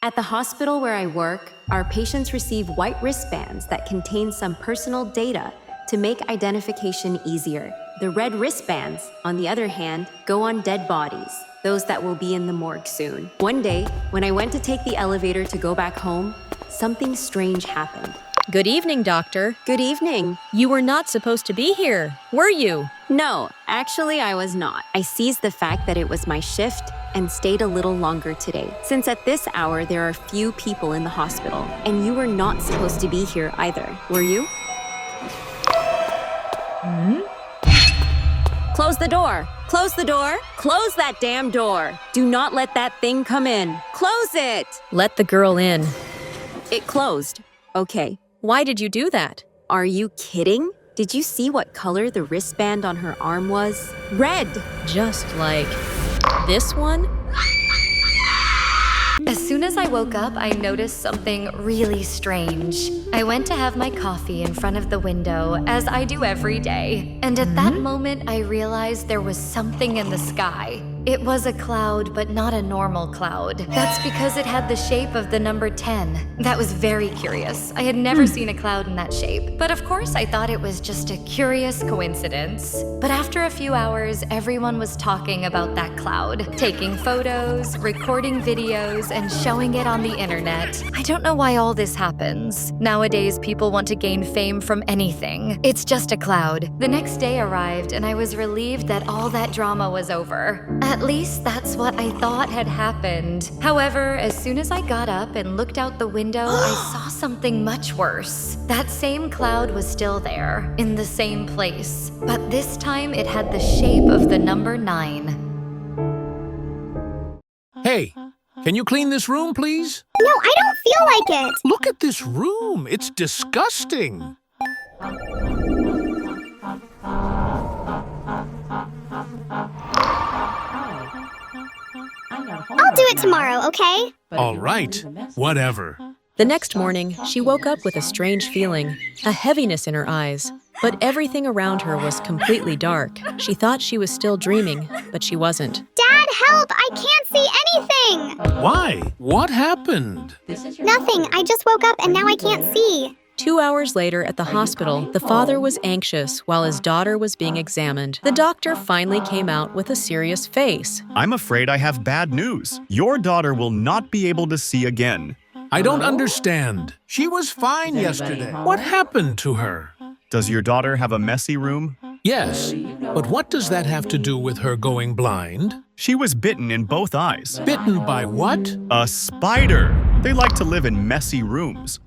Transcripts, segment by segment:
At the hospital where I work, our patients receive white wristbands that contain some personal data to make identification easier. The red wristbands, on the other hand, go on dead bodies, those that will be in the morgue soon. One day, when I went to take the elevator to go back home, something strange happened. Good evening, doctor. Good evening. You were not supposed to be here, were you? No, actually I was not. I seized the fact that it was my shift and stayed a little longer today. Since at this hour there are few people in the hospital, and you were not supposed to be here either, were you? Close the door! Close the door! Close that damn door! Do not let that thing come in! Close it! Let the girl in. It closed. Okay. Why did you do that? Are you kidding? Did you see what color the wristband on her arm was? Red! Just like this one? As soon as I woke up, I noticed something really strange. I went to have my coffee in front of the window, as I do every day. And at that moment, I realized there was something in the sky. It was a cloud, but not a normal cloud. That's because it had the shape of the number 10. That was very curious. I had never seen a cloud in that shape. But of course, I thought it was just a curious coincidence. But after a few hours, everyone was talking about that cloud, taking photos, recording videos, and showing it on the internet. I don't know why all this happens. Nowadays, people want to gain fame from anything. It's just a cloud. The next day arrived, and I was relieved that all that drama was over. At least that's what I thought had happened. However, as soon as I got up and looked out the window, I saw something much worse. That same cloud was still there, in the same place. But this time it had the shape of the number 9. Hey, can you clean this room, please? No, I don't feel like it. Look at this room. It's disgusting. I'll do it tomorrow, okay? All right, whatever. The next morning, she woke up with a strange feeling, a heaviness in her eyes. But everything around her was completely dark. She thought she was still dreaming, but she wasn't. Dad, help! I can't see anything! Why? What happened? Nothing. I just woke up and now I can't see. 2 hours later at the hospital, the father was anxious while his daughter was being examined. The doctor finally came out with a serious face. I'm afraid I have bad news. Your daughter will not be able to see again. I don't understand. She was fine yesterday. What happened to her? Does your daughter have a messy room? Yes, but what does that have to do with her going blind? She was bitten in both eyes. Bitten by what? A spider. They like to live in messy rooms.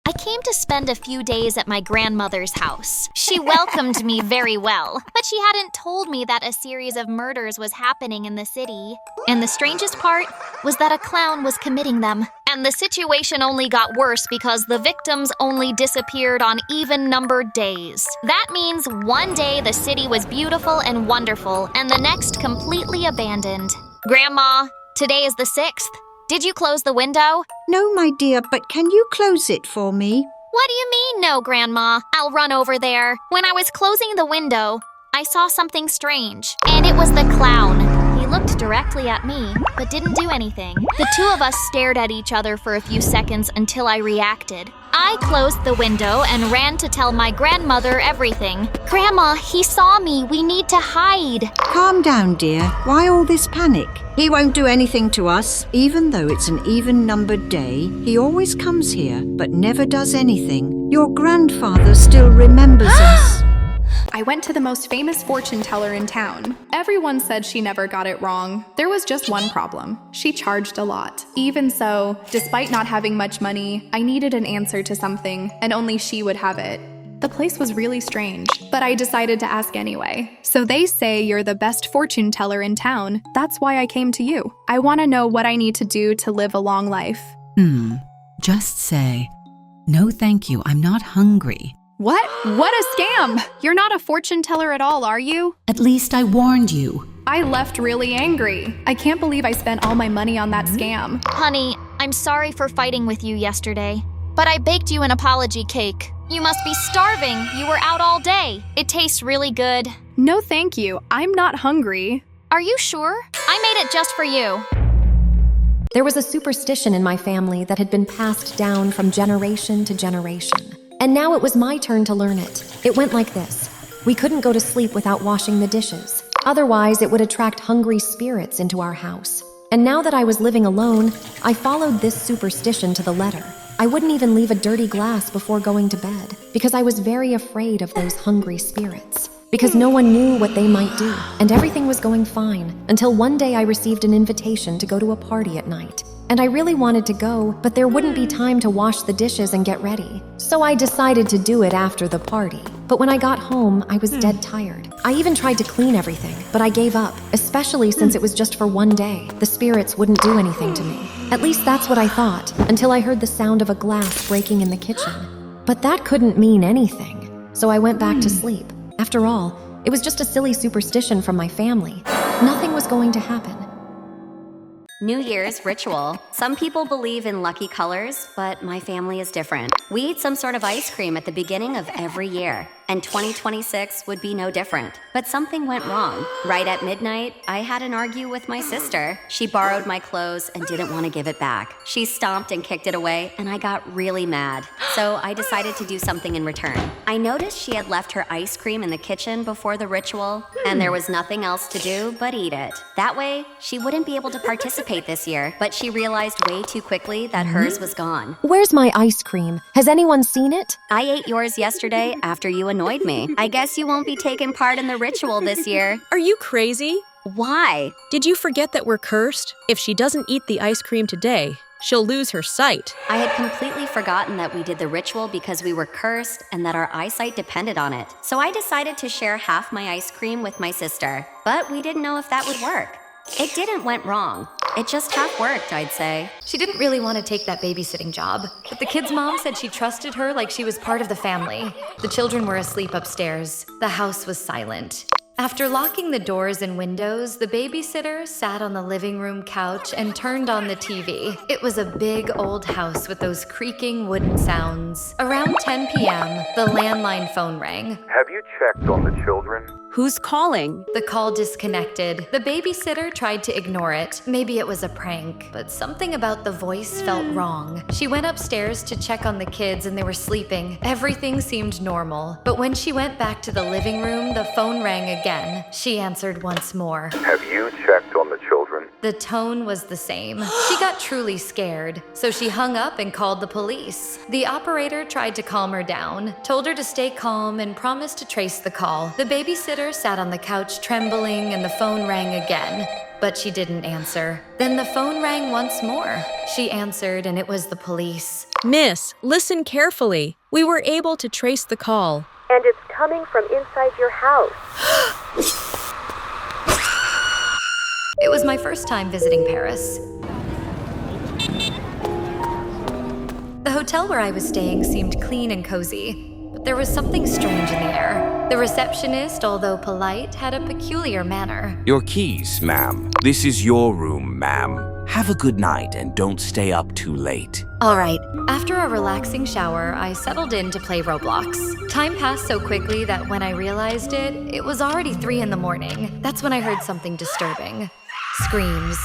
I came to spend a few days at my grandmother's house. She welcomed me very well, but she hadn't told me that a series of murders was happening in the city. And the strangest part was that a clown was committing them. And the situation only got worse because the victims only disappeared on even-numbered days. That means one day the city was beautiful and wonderful, and the next completely abandoned. Grandma, today is the 6th. Did you close the window? No, my dear, but can you close it for me? What do you mean, no, Grandma? I'll run over there. When I was closing the window, I saw something strange, and it was the clown. He looked directly at me, but didn't do anything. The two of us stared at each other for a few seconds until I reacted. I closed the window and ran to tell my grandmother everything. Grandma, he saw me. We need to hide. Calm down, dear. Why all this panic? He won't do anything to us. Even though it's an even-numbered day, he always comes here, but never does anything. Your grandfather still remembers us. I went to the most famous fortune teller in town. Everyone said she never got it wrong. There was just one problem. She charged a lot. Even so, despite not having much money, I needed an answer to something, and only she would have it. The place was really strange, but I decided to ask anyway. So they say you're the best fortune teller in town. That's why I came to you. I want to know what I need to do to live a long life. Just say, no thank you, I'm not hungry. What? What a scam! You're not a fortune teller at all, are you? At least I warned you. I left really angry. I can't believe I spent all my money on that scam. Honey, I'm sorry for fighting with you yesterday, but I baked you an apology cake. You must be starving. You were out all day. It tastes really good. No thank you. I'm not hungry. Are you sure? I made it just for you. There was a superstition in my family that had been passed down from generation to generation. And now it was my turn to learn it. It went like this. We couldn't go to sleep without washing the dishes. Otherwise, it would attract hungry spirits into our house. And now that I was living alone, I followed this superstition to the letter. I wouldn't even leave a dirty glass before going to bed because I was very afraid of those hungry spirits. Because no one knew what they might do, and everything was going fine until one day I received an invitation to go to a party at night. And I really wanted to go, but there wouldn't be time to wash the dishes and get ready. So I decided to do it after the party. But when I got home, I was dead tired. I even tried to clean everything, but I gave up, especially since it was just for one day. The spirits wouldn't do anything to me. At least that's what I thought, until I heard the sound of a glass breaking in the kitchen. But that couldn't mean anything, so I went back to sleep. After all, it was just a silly superstition from my family. Nothing was going to happen. New Year's ritual. Some people believe in lucky colors, but my family is different. We eat some sort of ice cream at the beginning of every year, and 2026 would be no different. But something went wrong. Right at midnight, I had an argue with my sister. She borrowed my clothes and didn't want to give it back. She stomped and kicked it away, and I got really mad. So I decided to do something in return. I noticed she had left her ice cream in the kitchen before the ritual, and there was nothing else to do but eat it. That way, she wouldn't be able to participate this year, but she realized way too quickly that hers was gone. Where's my ice cream? Has anyone seen it? I ate yours yesterday after you annoyed me. I guess you won't be taking part in the ritual this year. Are you crazy? Why? Did you forget that we're cursed? If she doesn't eat the ice cream today, she'll lose her sight. I had completely forgotten that we did the ritual because we were cursed and that our eyesight depended on it. So I decided to share half my ice cream with my sister. But we didn't know if that would work. It didn't went wrong. It just half worked, I'd say. She didn't really want to take that babysitting job, but the kid's mom said she trusted her like she was part of the family. The children were asleep upstairs. The house was silent. After locking the doors and windows, the babysitter sat on the living room couch and turned on the TV. It was a big old house with those creaking wooden sounds. Around 10 p.m., the landline phone rang. Have you checked on the children? Who's calling? The call disconnected. The babysitter tried to ignore it. Maybe it was a prank, but something about the voice felt wrong. She went upstairs to check on the kids and they were sleeping. Everything seemed normal, but when she went back to the living room, the phone rang again. She answered once more. Have you checked on the children? The tone was the same. She got truly scared, so she hung up and called the police. The operator tried to calm her down, told her to stay calm, and promised to trace the call. The babysitter sat on the couch trembling and the phone rang again, but she didn't answer. Then the phone rang once more. She answered and it was the police. Miss, listen carefully. We were able to trace the call. And it's coming from inside your house. It was my first time visiting Paris. The hotel where I was staying seemed clean and cozy, but there was something strange in the air. The receptionist, although polite, had a peculiar manner. Your keys, ma'am. This is your room, ma'am. Have a good night and don't stay up too late. All right. After a relaxing shower, I settled in to play Roblox. Time passed so quickly that when I realized it, it was already 3 in the morning. That's when I heard something disturbing. Screams.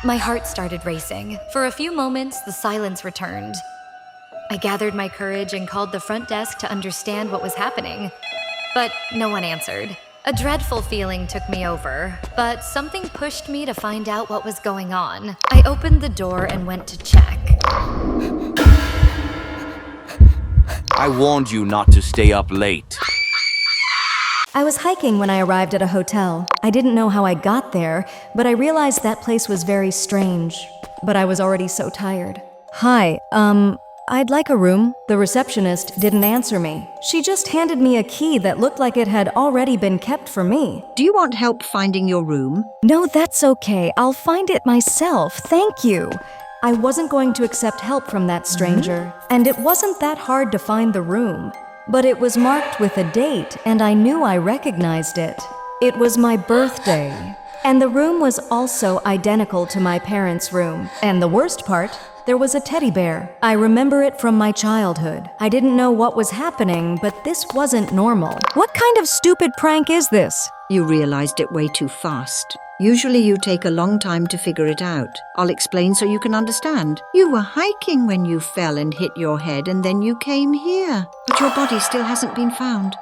My heart started racing. For a few moments, the silence returned. I gathered my courage and called the front desk to understand what was happening. But no one answered. A dreadful feeling took me over, but something pushed me to find out what was going on. I opened the door and went to check. I warned you not to stay up late. I was hiking when I arrived at a hotel. I didn't know how I got there, but I realized that place was very strange. But I was already so tired. Hi, I'd like a room. The receptionist didn't answer me. She just handed me a key that looked like it had already been kept for me. Do you want help finding your room? No, that's okay. I'll find it myself. Thank you. I wasn't going to accept help from that stranger, and it wasn't that hard to find the room. But it was marked with a date, and I knew I recognized it. It was my birthday. And the room was also identical to my parents' room. And the worst part, there was a teddy bear. I remember it from my childhood. I didn't know what was happening, but this wasn't normal. What kind of stupid prank is this? You realized it way too fast. Usually you take a long time to figure it out. I'll explain so you can understand. You were hiking when you fell and hit your head, and then you came here. But your body still hasn't been found.